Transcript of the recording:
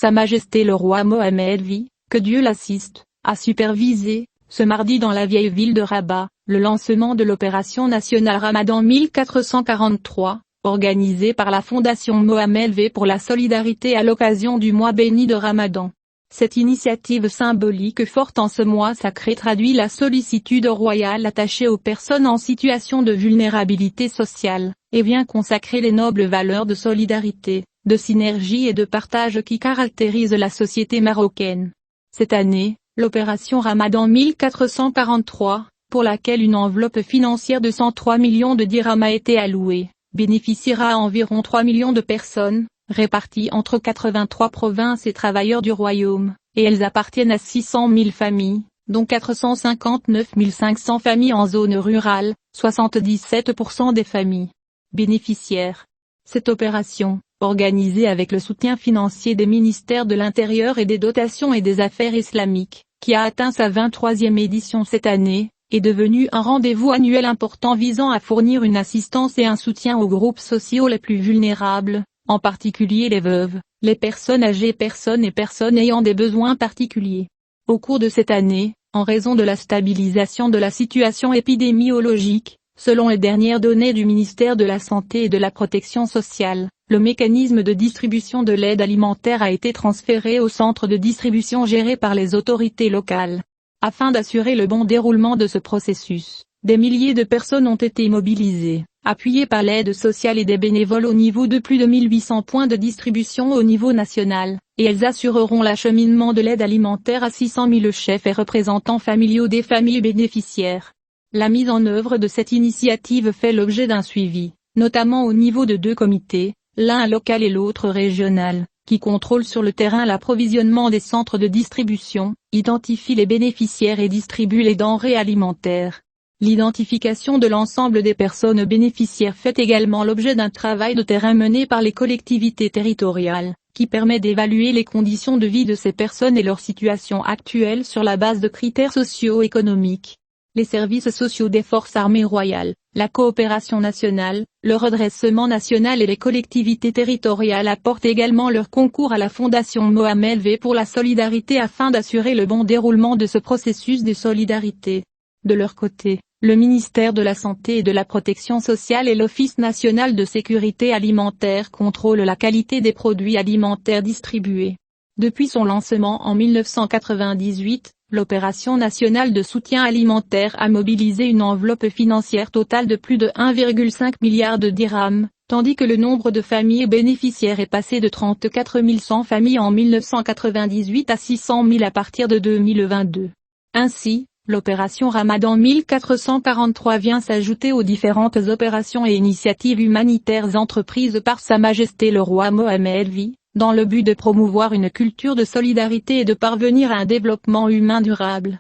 Sa Majesté le roi Mohammed V, que Dieu l'assiste, a supervisé, ce mardi dans la vieille ville de Rabat, le lancement de l'opération nationale Ramadan 1443, organisée par la Fondation Mohammed V pour la solidarité à l'occasion du mois béni de Ramadan. Cette initiative symbolique forte en ce mois sacré traduit la sollicitude royale attachée aux personnes en situation de vulnérabilité sociale, et vient consacrer les nobles valeurs de solidarité, de synergie et de partage qui caractérisent la société marocaine. Cette année, l'opération Ramadan 1443, pour laquelle une enveloppe financière de 103 millions de dirhams a été allouée, bénéficiera à environ 3 millions de personnes, réparties entre 83 provinces et travailleurs du royaume, et elles appartiennent à 600 000 familles, dont 459 500 familles en zone rurale, 77% des familles bénéficiaires. Cette opération, organisée avec le soutien financier des ministères de l'Intérieur et des dotations et des affaires islamiques, qui a atteint sa 23e édition cette année, est devenue un rendez-vous annuel important visant à fournir une assistance et un soutien aux groupes sociaux les plus vulnérables, en particulier les veuves, les personnes âgées et personnes ayant des besoins particuliers. Au cours de cette année, en raison de la stabilisation de la situation épidémiologique, selon les dernières données du ministère de la Santé et de la Protection sociale, le mécanisme de distribution de l'aide alimentaire a été transféré au centre de distribution géré par les autorités locales. Afin d'assurer le bon déroulement de ce processus, des milliers de personnes ont été mobilisées, appuyées par l'aide sociale et des bénévoles au niveau de plus de 1800 points de distribution au niveau national, et elles assureront l'acheminement de l'aide alimentaire à 600 000 chefs et représentants familiaux des familles bénéficiaires. La mise en œuvre de cette initiative fait l'objet d'un suivi, notamment au niveau de 2 comités, l'un local et l'autre régional, qui contrôlent sur le terrain l'approvisionnement des centres de distribution, identifient les bénéficiaires et distribuent les denrées alimentaires. L'identification de l'ensemble des personnes bénéficiaires fait également l'objet d'un travail de terrain mené par les collectivités territoriales, qui permet d'évaluer les conditions de vie de ces personnes et leur situation actuelle sur la base de critères socio-économiques. Les services sociaux des forces armées royales, la coopération nationale, le redressement national et les collectivités territoriales apportent également leur concours à la Fondation Mohammed V pour la solidarité afin d'assurer le bon déroulement de ce processus de solidarité. De leur côté, le ministère de la Santé et de la Protection sociale et l'Office national de sécurité alimentaire contrôlent la qualité des produits alimentaires distribués. Depuis son lancement en 1998, l'opération nationale de soutien alimentaire a mobilisé une enveloppe financière totale de plus de 1,5 milliard de dirhams, tandis que le nombre de familles bénéficiaires est passé de 34 100 familles en 1998 à 600 000 à partir de 2022. Ainsi, l'opération Ramadan 1443 vient s'ajouter aux différentes opérations et initiatives humanitaires entreprises par Sa Majesté le roi Mohammed V, dans le but de promouvoir une culture de solidarité et de parvenir à un développement humain durable.